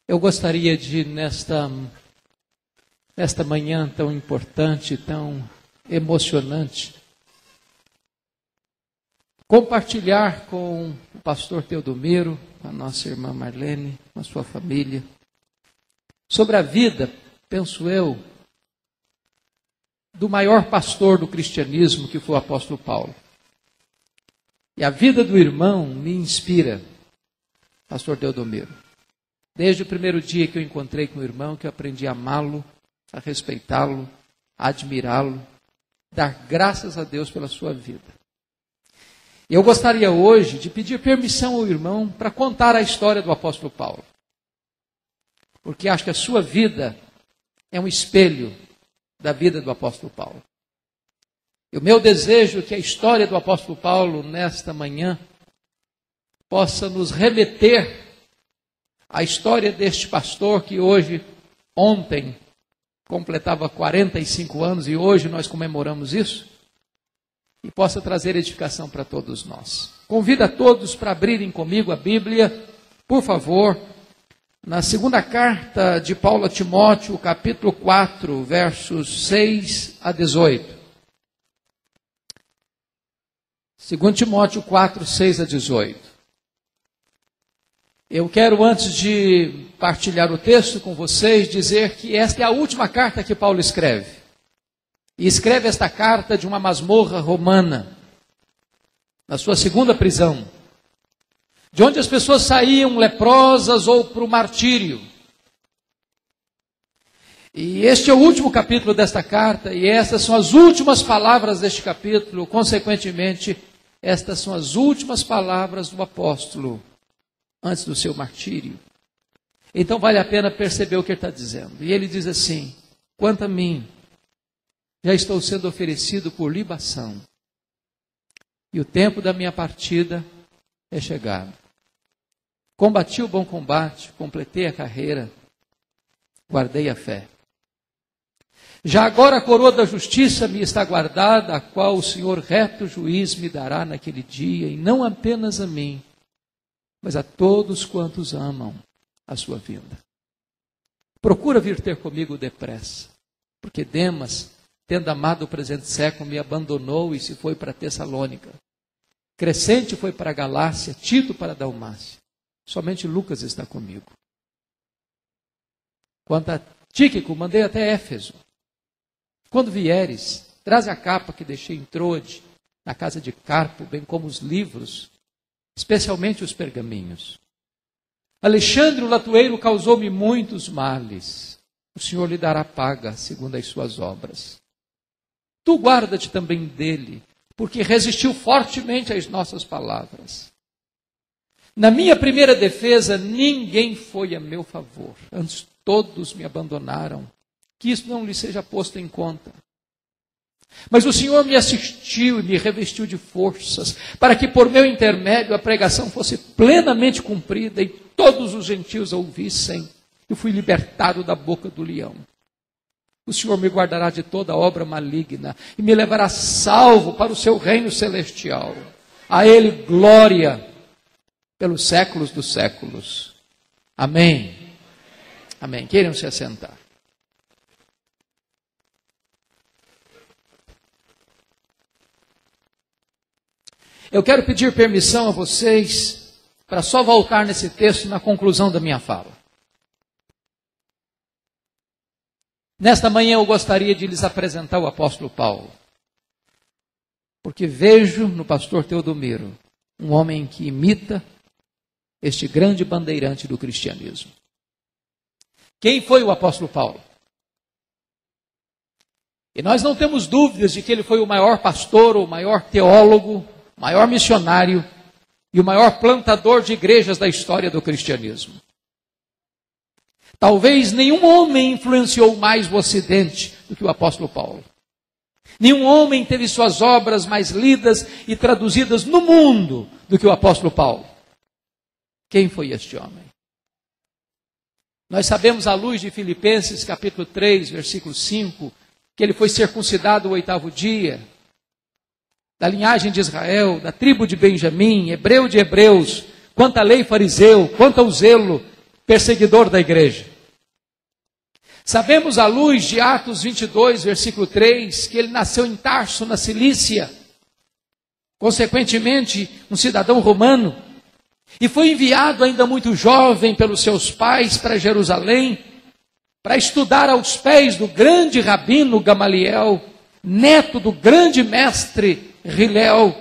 Eu gostaria de, nesta manhã tão importante, tão emocionante, compartilhar com o pastor Teodomiro, com a nossa irmã Marlene, com a sua família, sobre a vida, penso eu, do maior pastor do cristianismo, que foi o apóstolo Paulo. E a vida do irmão me inspira, pastor Teodomiro. Desde o primeiro dia que eu encontrei com o irmão, que eu aprendi a amá-lo, a respeitá-lo, a admirá-lo, dar graças a Deus pela sua vida. E eu gostaria hoje de pedir permissão ao irmão para contar a história do apóstolo Paulo. Porque acho que a sua vida é um espelho da vida do apóstolo Paulo. E o meu desejo é que a história do apóstolo Paulo, nesta manhã, possa nos remeter à história deste pastor que ontem, completava 45 anos e hoje nós comemoramos isso, e possa trazer edificação para todos nós. Convido a todos para abrirem comigo a Bíblia, por favor, na segunda carta de Paulo a Timóteo, capítulo 4, versos 6 a 18. 2 Timóteo 4, 6 a 18. Eu quero, antes de partilhar o texto com vocês, dizer que esta é a última carta que Paulo escreve. E escreve esta carta de uma masmorra romana, na sua segunda prisão, de onde as pessoas saíam leprosas ou para o martírio. E este é o último capítulo desta carta, e estas são as últimas palavras deste capítulo. Consequentemente, estas são as últimas palavras do apóstolo antes do seu martírio. Então vale a pena perceber o que ele está dizendo. E ele diz assim: quanto a mim, já estou sendo oferecido por libação, e o tempo da minha partida é chegado. Combati o bom combate, completei a carreira, guardei a fé. Já agora a coroa da justiça me está guardada, a qual o Senhor reto juiz me dará naquele dia, e não apenas a mim, mas a todos quantos amam a sua vinda. Procura vir ter comigo depressa, porque Demas, tendo amado o presente século, me abandonou e se foi para Tessalônica. Crescente foi para a Galácia, Tito para a Dalmácia. Somente Lucas está comigo. Quanto a Tíquico, mandei até Éfeso. Quando vieres, traze a capa que deixei em Troade, na casa de Carpo, bem como os livros, especialmente os pergaminhos. Alexandre o latoeiro causou-me muitos males. O Senhor lhe dará paga segundo as suas obras. Tu guarda-te também dele, porque resistiu fortemente às nossas palavras. Na minha primeira defesa, ninguém foi a meu favor. Antes todos me abandonaram. Que isso não lhe seja posto em conta. Mas o Senhor me assistiu e me revestiu de forças, para que por meu intermédio a pregação fosse plenamente cumprida e todos os gentios a ouvissem. Eu fui libertado da boca do leão. O Senhor me guardará de toda obra maligna e me levará salvo para o seu reino celestial. A Ele glória pelos séculos dos séculos. Amém. Amém. Queiram se assentar. Eu quero pedir permissão a vocês para só voltar nesse texto na conclusão da minha fala. Nesta manhã eu gostaria de lhes apresentar o apóstolo Paulo, porque vejo no pastor Teodomiro um homem que imita este grande bandeirante do cristianismo. Quem foi o apóstolo Paulo? E nós não temos dúvidas de que ele foi o maior pastor, o maior teólogo, o maior missionário e o maior plantador de igrejas da história do cristianismo. Talvez nenhum homem influenciou mais o Ocidente do que o apóstolo Paulo. Nenhum homem teve suas obras mais lidas e traduzidas no mundo do que o apóstolo Paulo. Quem foi este homem? Nós sabemos à luz de Filipenses capítulo 3, versículo 5, que ele foi circuncidado o 8º dia, da linhagem de Israel, da tribo de Benjamim, hebreu de hebreus, quanto à lei fariseu, quanto ao zelo, perseguidor da igreja. Sabemos à luz de Atos 22, versículo 3, que ele nasceu em Tarso, na Cilícia, consequentemente um cidadão romano, e foi enviado ainda muito jovem pelos seus pais para Jerusalém, para estudar aos pés do grande rabino Gamaliel, neto do grande mestre Hilel,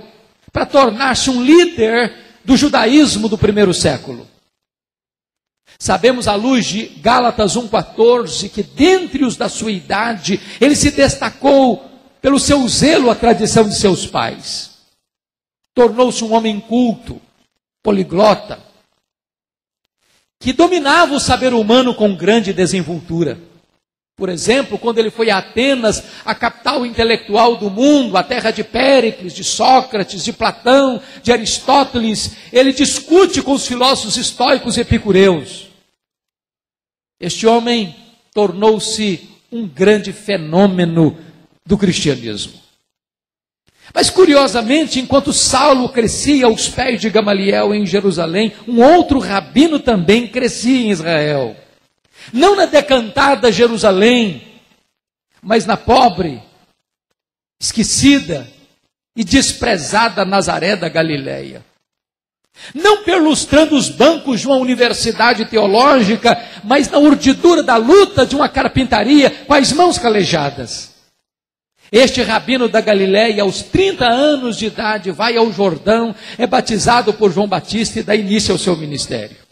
para tornar-se um líder do judaísmo do primeiro século. Sabemos à luz de Gálatas 1,14 que dentre os da sua idade, ele se destacou pelo seu zelo à tradição de seus pais. Tornou-se um homem culto, poliglota, que dominava o saber humano com grande desenvoltura. Por exemplo, quando ele foi a Atenas, a capital intelectual do mundo, a terra de Péricles, de Sócrates, de Platão, de Aristóteles, ele discute com os filósofos estoicos e epicureus. Este homem tornou-se um grande fenômeno do cristianismo. Mas curiosamente, enquanto Saulo crescia aos pés de Gamaliel em Jerusalém, um outro rabino também crescia em Israel. Não na decantada Jerusalém, mas na pobre, esquecida e desprezada Nazaré da Galileia. Não perlustrando os bancos de uma universidade teológica, mas na urdidura da luta de uma carpintaria com as mãos calejadas. Este rabino da Galileia, aos 30 anos de idade, vai ao Jordão, é batizado por João Batista e dá início ao seu ministério.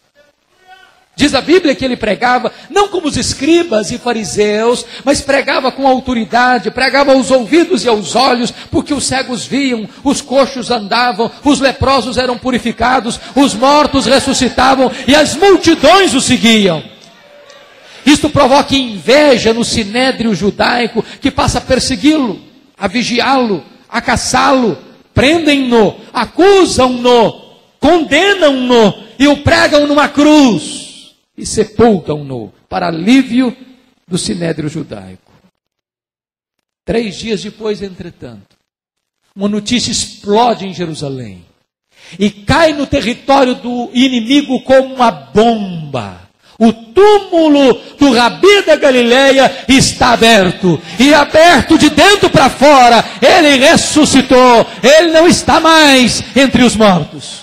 Diz a Bíblia que ele pregava, não como os escribas e fariseus, mas pregava com autoridade, pregava aos ouvidos e aos olhos, porque os cegos viam, os coxos andavam, os leprosos eram purificados, os mortos ressuscitavam e as multidões o seguiam. Isto provoca inveja no sinédrio judaico, que passa a persegui-lo, a vigiá-lo, a caçá-lo, prendem-no, acusam-no, condenam-no e o pregam numa cruz. E sepultam-no, para alívio do sinédrio judaico. 3 dias depois, entretanto, uma notícia explode em Jerusalém. E cai no território do inimigo como uma bomba. O túmulo do Rabi da Galileia está aberto. E aberto de dentro para fora. Ele ressuscitou. Ele não está mais entre os mortos.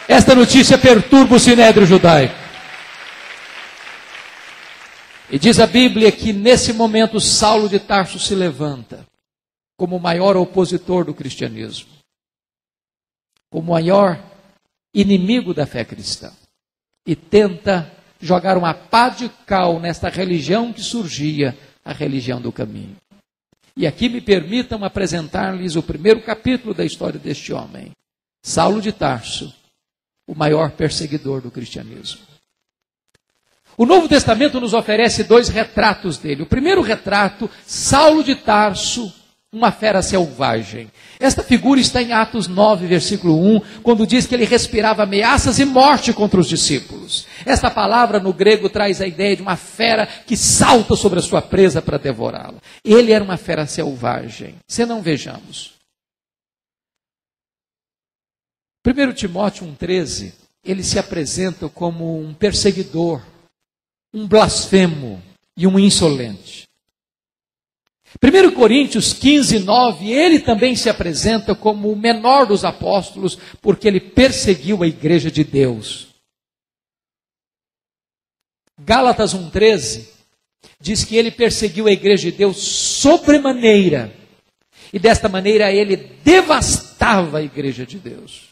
Esta notícia perturba o sinédrio judaico. E diz a Bíblia que nesse momento Saulo de Tarso se levanta como o maior opositor do cristianismo, como o maior inimigo da fé cristã, e tenta jogar uma pá de cal nesta religião que surgia, a religião do caminho. E aqui me permitam apresentar-lhes o primeiro capítulo da história deste homem, Saulo de Tarso, o maior perseguidor do cristianismo. O Novo Testamento nos oferece 2 retratos dele. O primeiro retrato, Saulo de Tarso, uma fera selvagem. Esta figura está em Atos 9, versículo 1, quando diz que ele respirava ameaças e morte contra os discípulos. Esta palavra no grego traz a ideia de uma fera que salta sobre a sua presa para devorá-la. Ele era uma fera selvagem. Se não, vejamos. 1 Timóteo 1,13, ele se apresenta como um perseguidor, um blasfemo e um insolente. 1 Coríntios 15:9, ele também se apresenta como o menor dos apóstolos, porque ele perseguiu a igreja de Deus. Gálatas 1,13 diz que ele perseguiu a igreja de Deus sobremaneira, e desta maneira ele devastava a igreja de Deus.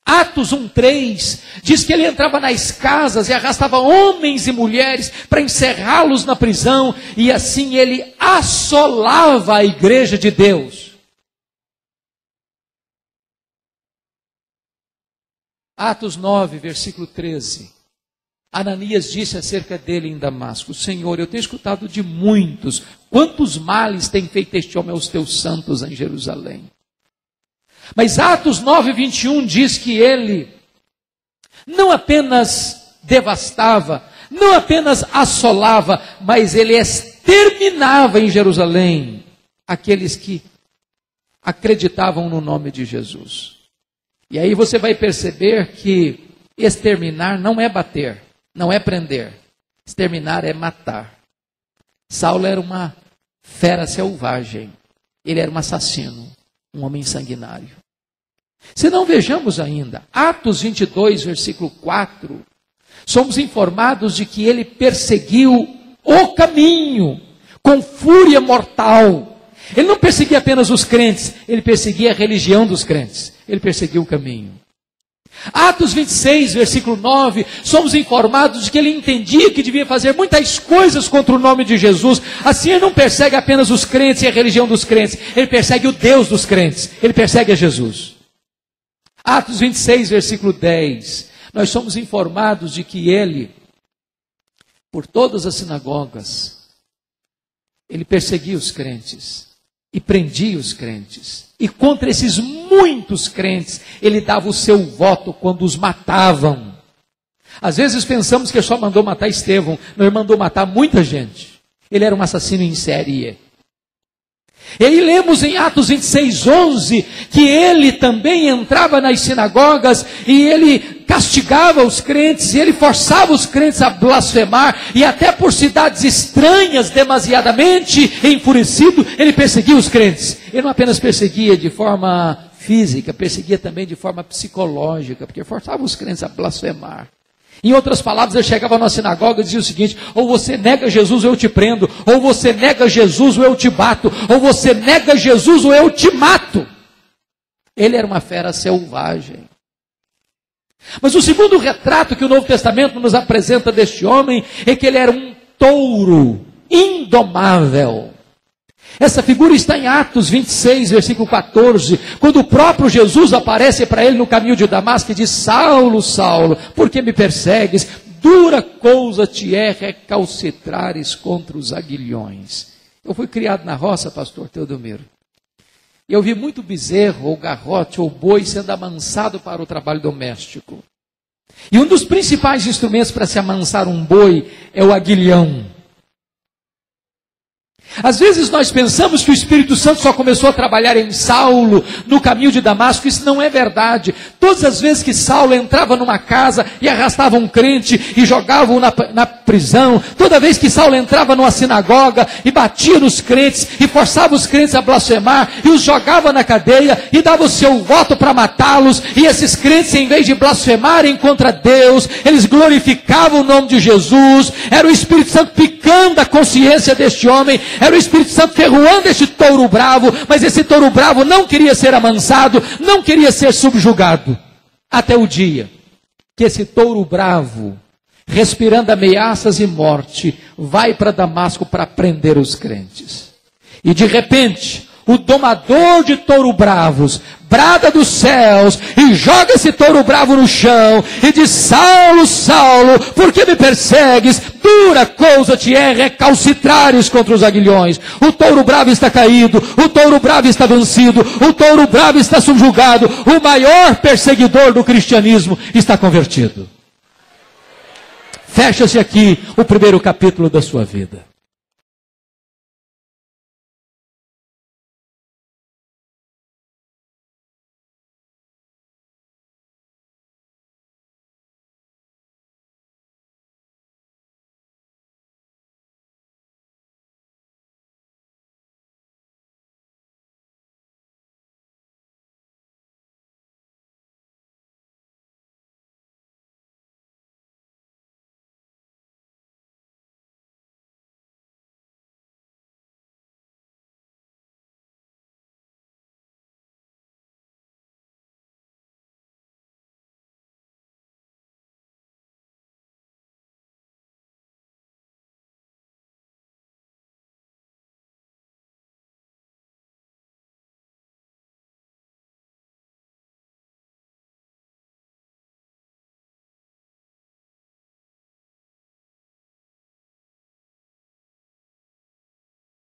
Atos 1,3 diz que ele entrava nas casas e arrastava homens e mulheres para encerrá-los na prisão, e assim ele assolava a igreja de Deus. Atos 9, versículo 13. Ananias disse acerca dele em Damasco: Senhor, eu tenho escutado de muitos quantos males tem feito este homem aos teus santos em Jerusalém. Mas Atos 9, 21 diz que ele não apenas devastava, não apenas assolava, mas ele exterminava em Jerusalém aqueles que acreditavam no nome de Jesus. E aí você vai perceber que Exterminar não é bater, não é prender. Exterminar é matar. Saulo era uma fera selvagem. Ele era um assassino, um homem sanguinário. Se não, vejamos ainda, Atos 22, versículo 4, somos informados de que ele perseguiu o caminho com fúria mortal. Ele não perseguia apenas os crentes, ele perseguia a religião dos crentes. Ele perseguiu o caminho. Atos 26, versículo 9, somos informados de que ele entendia que devia fazer muitas coisas contra o nome de Jesus. Assim ele não persegue apenas os crentes e a religião dos crentes, ele persegue o Deus dos crentes, ele persegue a Jesus. Atos 26, versículo 10, nós somos informados de que ele, por todas as sinagogas, ele perseguia os crentes e prendia os crentes. E contra esses muitos crentes, ele dava o seu voto quando os matavam. Às vezes pensamos que ele só mandou matar Estevão. Não, ele mandou matar muita gente. Ele era um assassino em série. E aí lemos em Atos 26, 11, que ele também entrava nas sinagogas e ele castigava os crentes, e ele forçava os crentes a blasfemar, e até por cidades estranhas, demasiadamente enfurecido, ele perseguia os crentes. Ele não apenas perseguia de forma física, perseguia também de forma psicológica, porque forçava os crentes a blasfemar. Em outras palavras, ele chegava na sinagoga e dizia o seguinte: ou você nega Jesus ou eu te prendo, ou você nega Jesus ou eu te bato, ou você nega Jesus ou eu te mato. Ele era uma fera selvagem. Mas o segundo retrato que o Novo Testamento nos apresenta deste homem é que ele era um touro indomável. Essa figura está em Atos 26, versículo 14, quando o próprio Jesus aparece para ele no caminho de Damasco e diz: Saulo, Saulo, por que me persegues? Dura coisa te é recalcitrares contra os aguilhões. Eu fui criado na roça, pastor Teodomiro, e eu vi muito bezerro, ou garrote, ou boi sendo amansado para o trabalho doméstico. E um dos principais instrumentos para se amansar um boi é o aguilhão. Às vezes nós pensamos que o Espírito Santo só começou a trabalhar em Saulo no caminho de Damasco. Isso não é verdade. Todas as vezes que Saulo entrava numa casa e arrastava um crente e jogava-o na prisão, toda vez que Saulo entrava numa sinagoga e batia nos crentes e forçava os crentes a blasfemar e os jogava na cadeia e dava o seu voto para matá-los, e esses crentes, em vez de blasfemarem contra Deus, eles glorificavam o nome de Jesus. Era o Espírito Santo picando a consciência deste homem, era o Espírito Santo ferroando este touro bravo, mas esse touro bravo não queria ser amansado, não queria ser subjugado. Até o dia que esse touro bravo, respirando ameaças e morte, vai para Damasco para prender os crentes. E de repente, o domador de touro bravos brada dos céus e joga esse touro bravo no chão e diz: Saulo, Saulo, por que me persegues? Dura coisa te é recalcitrares contra os aguilhões. O touro bravo está caído, o touro bravo está vencido, o touro bravo está subjugado, o maior perseguidor do cristianismo está convertido. Fecha-se aqui o primeiro capítulo da sua vida.